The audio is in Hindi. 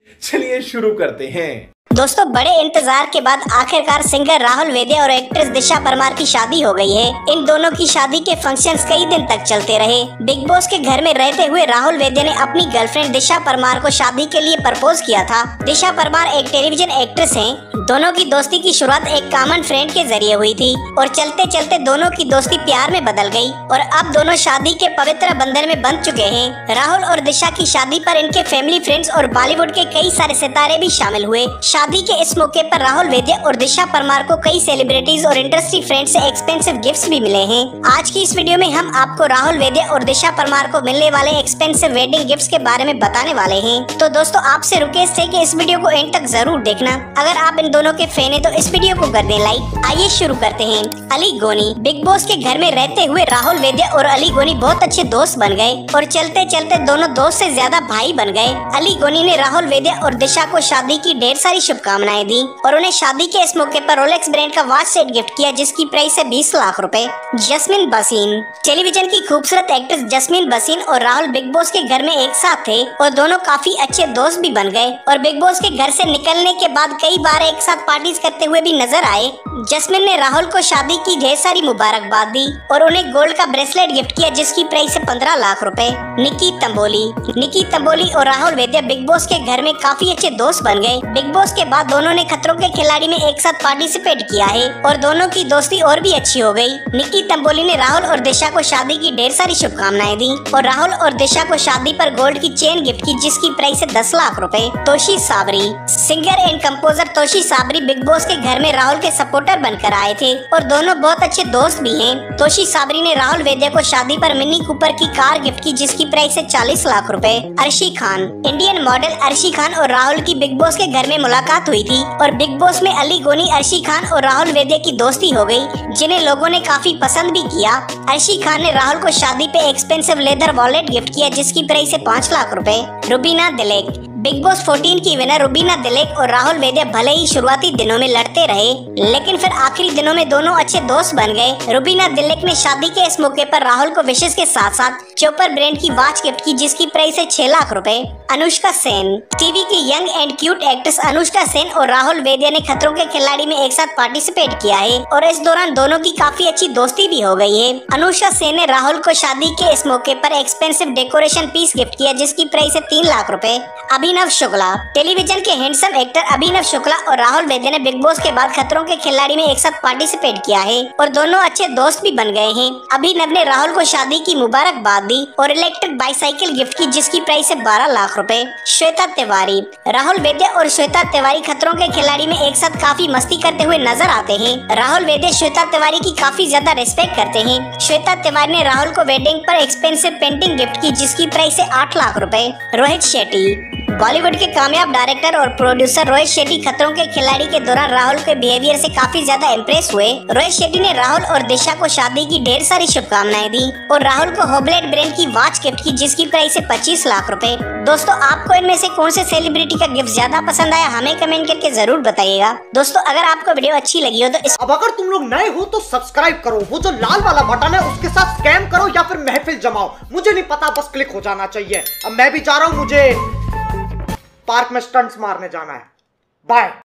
चलिए शुरू करते हैं। दोस्तों, बड़े इंतजार के बाद आखिरकार सिंगर राहुल वैद्य और एक्ट्रेस दिशा परमार की शादी हो गई है। इन दोनों की शादी के फंक्शंस कई दिन तक चलते रहे। बिग बॉस के घर में रहते हुए राहुल वैद्य ने अपनी गर्लफ्रेंड दिशा परमार को शादी के लिए प्रपोज किया था। दिशा परमार एक टेलीविजन एक्ट्रेस हैं। दोनों की दोस्ती की शुरुआत एक कॉमन फ्रेंड के जरिए हुई थी और चलते चलते दोनों की दोस्ती प्यार में बदल गई और अब दोनों शादी के पवित्र बंधन में बंध चुके हैं। राहुल और दिशा की शादी पर इनके फैमिली, फ्रेंड्स और बॉलीवुड के कई सारे सितारे भी शामिल हुए। शादी के इस मौके पर राहुल वैद्य और दिशा परमार को कई सेलिब्रिटीज और इंडस्ट्री फ्रेंड्स से एक्सपेंसिव गिफ्ट्स भी मिले हैं। आज की इस वीडियो में हम आपको राहुल वैद्य और दिशा परमार को मिलने वाले एक्सपेंसिव वेडिंग गिफ्ट्स के बारे में बताने वाले हैं। तो दोस्तों, आपसे रिक्वेस्ट है कि इस वीडियो को एंड तक जरूर देखना। अगर आप इन दोनों के फैन हैं तो इस वीडियो को कर दें लाइक। आइए शुरू करते हैं। अली गोनी। बिग बॉस के घर में रहते हुए राहुल वैद्य और अली गोनी बहुत अच्छे दोस्त बन गए और चलते चलते दोनों दोस्त से ज्यादा भाई बन गए। अली गोनी ने राहुल वैद्य और दिशा को शादी की ढेर सारी शुभकामनाएं दी और उन्हें शादी के इस मौके पर रोलेक्स ब्रांड का वॉच सेट गिफ्ट किया जिसकी प्राइस है 20 लाख रुपए। जस्मीन बसीन। टेलीविजन की खूबसूरत एक्ट्रेस जस्मीन बसीन और राहुल बिग बॉस के घर में एक साथ थे और दोनों काफी अच्छे दोस्त भी बन गए और बिग बॉस के घर से निकलने के बाद कई बार एक साथ पार्टीज करते हुए भी नजर आए। जस्मीन ने राहुल को शादी की ढेर सारी मुबारकबाद दी और उन्हें गोल्ड का ब्रेसलेट गिफ्ट किया जिसकी प्राइस है 15 लाख रुपए। निकी तंबोली और राहुल वैद्य बिग बॉस के घर में काफी अच्छे दोस्त बन गए। बिग बॉस के बाद दोनों ने खतरों के खिलाड़ी में एक साथ पार्टिसिपेट किया है और दोनों की दोस्ती और भी अच्छी हो गई। निकी तंबोली ने राहुल और दिशा को शादी की ढेर सारी शुभकामनाएं दी और राहुल और दिशा को शादी पर गोल्ड की चेन गिफ्ट की जिसकी प्राइस है 10 लाख रुपए। Toshi Sabri. Singer and composer Toshi Sabri Bigg Boss के घर में राहुल के सपोर्टर बनकर आए थे और दोनों बहुत अच्छे दोस्त भी हैं। तोशी साबरी ने राहुल वैद्य को शादी पर मिनी कूपर की कार गिफ्ट की जिसकी प्राइस है 40 लाख रुपए। अर्शी खान। इंडियन मॉडल अर्शी खान और राहुल की बिग बॉस के घर में मुलाकात हुई थी और बिग बॉस में अली गोनी, अर्शी खान और राहुल वैद्य की दोस्ती हो गई जिन्हें लोगों ने काफी पसंद भी किया। अर्शी खान ने राहुल को शादी पे एक्सपेंसिव लेदर वॉलेट गिफ्ट किया जिसकी प्राइस है 5 लाख रुपए। रुबीना दिलेक। बिग बॉस 14 की विनर रुबीना दिलेक और राहुल वैद्य भले ही शुरुआती दिनों में लड़ते रहे लेकिन फिर आखिरी दिनों में दोनों अच्छे दोस्त बन गए। रुबीना दिलेक ने शादी के इस मौके पर राहुल को विशेष के साथ साथ चोपर ब्रांड की वॉच गिफ्ट की जिसकी प्राइस है 6 लाख रुपए। अनुष्का सेन। टीवी की young and cute actress Anushka Sen और राहुल वैद्य ने खतरों के खिलाड़ी में एक साथ पार्टिसिपेट किया है और इस दौरान दोनों की काफी अच्छी दोस्ती भी हो गई है। अनुष्का सेन ने राहुल को शादी के इस मौके पर एक्सपेंसिव डेकोरेशन पीस गिफ्ट किया जिसकी प्राइस है 3 लाख रुपए। अभिनव शुक्ला। टेलीविजन के हैंडसम एक्टर अभिनव शुक्ला और राहुल वैद्य ने बिग बॉस के बाद खतरों के खिलाड़ी में एक साथ पार्टिसिपेट किया है और दोनों अच्छे दोस्त भी बन गए हैं। अभिनव ने राहुल को शादी की मुबारकबाद दी और इलेक्ट्रिक बाईसाइकिल गिफ्ट की जिसकी प्राइस है 12 लाख रुपए। श्वेता तिवारी। राहुल वैद्य और श्वेता तिवारी खतरों के खिलाड़ी में एक साथ काफी मस्ती करते हुए नजर आते हैं। राहुल वैद्य श्वेता तिवारी की काफी ज्यादा रिस्पेक्ट करते हैं। श्वेता तिवारी ने राहुल को वेडिंग पर एक्सपेंसिव पेंटिंग गिफ्ट की जिसकी प्राइस है 8 लाख रुपए। रोहित शेट्टी। बॉलीवुड के कामयाब डायरेक्टर और प्रोड्यूसर रोहित शेट्टी खतरों के खिलाड़ी के दौरान राहुल के बिहेवियर से काफी ज्यादा इम्प्रेस हुए। रोहित शेट्टी ने राहुल और दिशा को शादी की ढेर सारी शुभकामनाएं दी और राहुल को होबलेट ब्रांड की वॉच गिफ्ट की जिसकी प्राइस है 25 लाख रुपए। दोस्तों, आपको इनमें से कौन से सेलिब्रिटी का गिफ्ट ज्यादा पसंद आया हमें कमेंट करके जरूर बताइएगा। दोस्तों, अगर आपको वीडियो अच्छी लगी हो तो अब अगर तुम लोग नए हो तो सब्सक्राइब करो, वो जो लाल वाला बटन है उसके साथ स्कैम करो या फिर महफिल जमाओ, मुझे नहीं पता, बस क्लिक हो जाना चाहिए। अब मैं भी जा रहा हूँ, मुझे पार्क में स्टंट्स मारने जाना है। बाय।